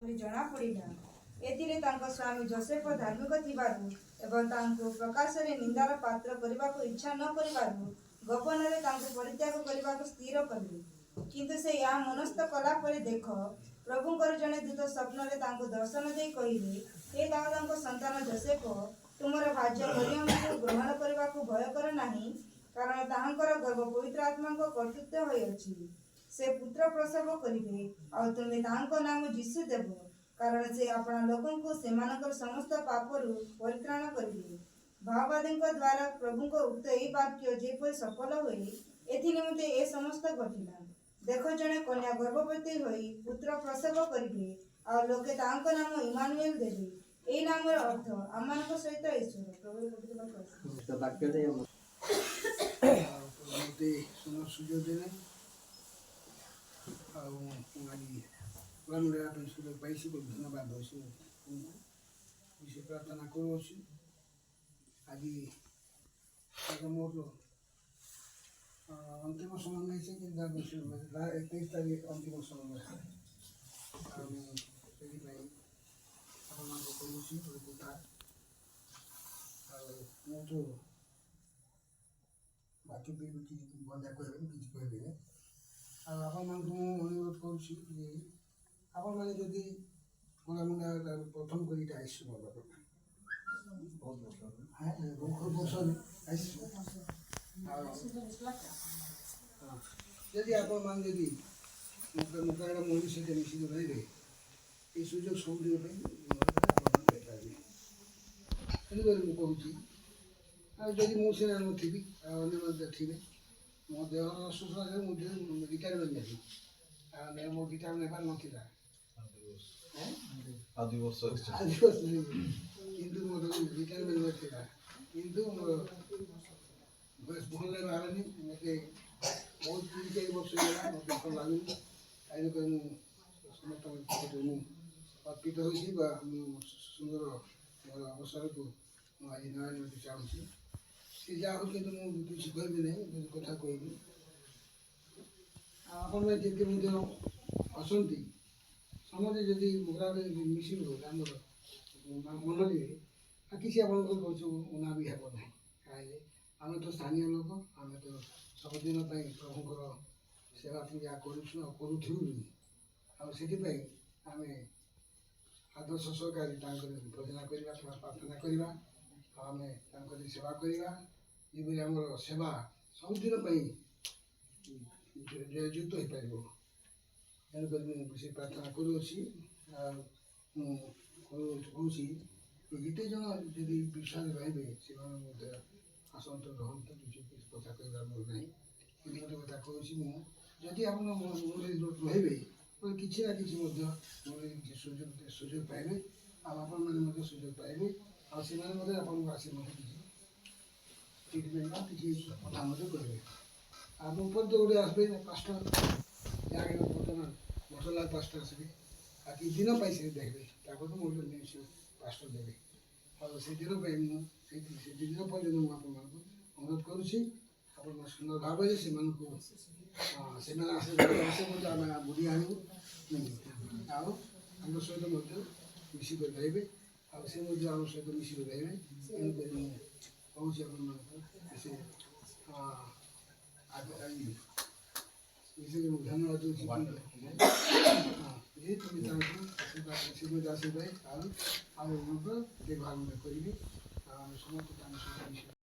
ଜଣା ପଡ଼ିଲା। ଏଥିରେ ତାଙ୍କ ସ୍ୱାମୀ ଯୋସେଫ ଧାର୍ମିକ ଥିବାରୁ ଏବଂ ତାଙ୍କୁ ପ୍ରକାଶରେ ନିନ୍ଦାର ପାତ୍ର କରିବାକୁ ଇଚ୍ଛା ନ କରିବାରୁ ଗୋପନରେ ତାଙ୍କୁ ପରିତ୍ୟାଗ କରିବାକୁ ସ୍ଥିର କଲେ। କିନ୍ତୁ ସେ ଏହା ମନସ୍ଥ କଲା ପରେ ଦେଖ, ପ୍ରଭୁଙ୍କର ଜଣେ ଦୂତ ସ୍ୱପ୍ନରେ ତାଙ୍କୁ ଦର୍ଶନ ଦେଇ କହିଲେ, ହେ ଦାଉଦଙ୍କ ସନ୍ତାନ ଯୋସେଫ, ତୁମର ଭାର୍ଯ୍ୟ ମରିୟମକୁ ଗ୍ରହଣ କରିବାକୁ ଭୟ କର ନାହିଁ, କାରଣ ତାହାଙ୍କର ଗର୍ଭ ପବିତ୍ର ଆତ୍ମାଙ୍କ କର୍ତ୍ତୃତ୍ୱ ହୋଇଅଛି। ସେ ପୁତ୍ର ପ୍ରସବ କରିବେ, ଆଉ ତୁମେ ତାହାଙ୍କ ନାମ ଯୀଶୁ ଦେବ, କାରଣ ସେ ଆପଣା ଲୋକଙ୍କୁ ସେମାନଙ୍କର ସମସ୍ତ ପାପରୁ ପରିତ୍ରାଣ କରିବେ। ମାଓବାଦୀଙ୍କ ଦ୍ୱାରା ପ୍ରଭୁଙ୍କ ଉକ୍ତ ଏହି ବାକ୍ୟ ଯେପରି ସଫଳ ହୁଏ, ଏଥି ନିମନ୍ତେ ଏ ସମସ୍ତ ଘଟିଲା। ଦେଖ, ଜଣେ କନ୍ୟା ଗର୍ଭବତୀ ହୋଇ ପୁତ୍ର ପ୍ରସବ କରିବେ, ଆଉ ଲୋକେ ତାହାଙ୍କ ନାମ ଇମାନୁଏଲ ଦେବେ। ଏହି ନାମର ଅର୍ଥ ଆମମାନଙ୍କ ସହିତ ଈଶ୍ୱର। ସୁଯୋଗ ଦେଲେ ଆଉ ଆଜି ପ୍ରୋଗ୍ରାମ ଦେବା ପାଇଁ ସୁଯୋଗ ପାଇଛି ବୋଲି ଧନ୍ୟବାଦ ଦେଉଛି। ବିଶେଷ ପ୍ରାର୍ଥନା କରୁଅଛି। ଆଜି ମୋର ଅନ୍ତିମ ସମୟ ନେଇଛି, କିନ୍ତୁ 21 ତାରିଖ ଅନ୍ତିମ ସମୟ। ଆଉ ସେଥିପାଇଁ ଆପଣମାନଙ୍କୁ କହୁଛି ଗୋଟେ କଥା। ଆଉ ମୁଁ ତ ବାକି ବି କିଛି ବନ୍ଧା କହିବେନି, କିଛି କହିବେନି। ଆଉ ଆପଣମାନଙ୍କୁ ମୁଁ ଅନୁରୋଧ କରୁଛି ଯେ ଆପଣମାନେ ଯଦି ମୁଣ୍ଡା ପ୍ରଥମ କରି ଏଇଟା ଆସିଛୁ ଭଲ କଥା, ବହୁତ ବର୍ଷରେ ଆସିଛୁ। ଆଉ ଯଦି ଆପଣମାନେ ଯଦି ମୁକାବିଲା ମହିଳା ସହିତ ମିଶିକି ରହିବେ, এই ସୁଯୋଗ ସବୁଦିନ ପାଇଁ ଆପଣମାନେ ପାଇପାରିବେ। ତେଣୁକରି ମୁଁ କହୁଛି, ଆଉ ଯଦି ମୁଁ ସିନା ନଥିବି ଆଉ ଅନ୍ୟମାନେ ଥିବେ, ମୋ ଦେହର ଅସୁସ୍ଥ ହେଲେ ମୁଁ ରିଟାୟାରମେଣ୍ଟ ନେବି। ଆଉ ମୋ ରିଟାୟାରମେଣ୍ଟ ନେବାର ନଥିଲା, କିନ୍ତୁ ମୋର ରିଟାୟାରମେଣ୍ଟ ନଥିଲା। କିନ୍ତୁ ମୋର ବୟସ ଭଲ ବାହାରେନି, ମୋତେ ବହୁତ 3-4 ବର୍ଷ ହେଇଗଲା, ମୋତେ ଭଲ ଲାଗୁନି। ତେଣୁକରି ମୁଁ ସମସ୍ତଙ୍କ ମୁଁ ଅର୍ପିତ ହୋଇଛି ବା ମୁଁ ସୁନ୍ଦର ମୋର ଅବସରକୁ ମୁଁ ଆଜି ନେବାକୁ ଚାହୁଁଛି। ସେ ଯାହା ହଉ, କିନ୍ତୁ ମୁଁ କିଛି କହିବି ନାହିଁ, ଯଦି କଥା କହିବି। ଆଉ ଆପଣମାନେ ଯେତେ ମଧ୍ୟ ଅଛନ୍ତି, ସମସ୍ତେ ଯଦି ମୁକାବିଲା ମିଶିବ ଆମର ମଣ୍ଡଳୀରେ, କିଛି ଆପଣଙ୍କର କୌଣସି ଉଣା ବି ହେବ ନାହିଁ। କାହିଁକି ଆମେ ତ ସ୍ଥାନୀୟ ଲୋକ, ଆମେ ତ ସବୁଦିନ ପାଇଁ ପ୍ରଭୁଙ୍କର ସେବା ପୂଜା କରୁଛୁ ଆଉ କରୁଥିଲୁ। ଆଉ ସେଥିପାଇଁ ଆମେ ଆଦର୍ଶ ସହକାରେ ତାଙ୍କର ଭଜନା କରିବା, ପ୍ରାର୍ଥନା କରିବା, ଆଉ ଆମେ ତାଙ୍କର ସେବା କରିବା। ଯେପରି ଆମର ସେବା ସବୁଦିନ ପାଇଁ ଜୟଯୁକ୍ତ ହୋଇପାରିବ। ତେଣୁକରି ମୁଁ ବେଶୀ ପ୍ରାର୍ଥନା କରୁଅଛି। ଆଉ ମୁଁ କହୁଛି, ଯେତେ ଜଣ ଯଦି ବିଶ୍ୱାସ ରହିବେ, ସେମାନେ ମଧ୍ୟ ଆସନ୍ତ ରହନ୍ତୁ, କିଛି କଥା କହିବାର ମୋର ନାହିଁ। କିନ୍ତୁ ଗୋଟେ କଥା କହୁଛି, ମୁଁ ଯଦି ଆପଣ ରହିବେ, କିଛି ନା କିଛି ମଧ୍ୟ ସୁଯୋଗ ପାଇବେ, ଆଉ ଆପଣମାନେ ମଧ୍ୟ ସୁଯୋଗ ପାଇବେ। ଆଉ ସେମାନେ ମଧ୍ୟ ଆପଣଙ୍କୁ ଆସି ମଧ୍ୟ କିଛି ଟ୍ରିଟମେଣ୍ଟ କିଛି କଥା ମଧ୍ୟ କରିବେ। ଆଉ ଉପରେ ତ ଗୋଟେ ଆସିବେ ପାଞ୍ଚଟା, ଯାହାକି ବର୍ତ୍ତମାନ ବର୍ଷ ଲାଗେ ପାଞ୍ଚଟା ଆସିବେ, ଆଉ କିଛି ଦିନ ପାଇଁ ସେ ଦେଖିବେ, ତାପରେ ତ ମୋର ପାଞ୍ଚଟା ଦେବେ। ଆଉ ସେଦିନ ପାଇଁ ମୁଁ ସେ ଦିନ ପର୍ଯ୍ୟନ୍ତ ମୁଁ ଆପଣମାନଙ୍କୁ ଅନୁରୋଧ କରୁଛି। ଆପଣଙ୍କ ସୁନ୍ଦର ଭାବରେ ସେମାନଙ୍କୁ ସେମାନେ ଆସେ ମଧ୍ୟ ଆମେ ବୁଲି ଆଣିବୁ, ଆଉ ଆମ ସହିତ ମଧ୍ୟ ମିଶିକରି ରହିବେ, ଆଉ ସେ ମଧ୍ୟ ଆମ ସହିତ ମିଶିକରି ରହିବେ। ତେଣୁକରି ମୁଁ କହୁଛି ଆପଣମାନଙ୍କୁ ସେ ବିଷୟରେ ମୁଁ ଧନ୍ୟବାଦ ଦେଉଛି। ଯେହେତୁ ତାଙ୍କୁ ଆସିବେ, ଆଉ ଦେଖଭାଲ କରିବି, ଆଉ ଆମେ ସମସ୍ତେ ତାଙ୍କ ସହିତ ମିଶିବା।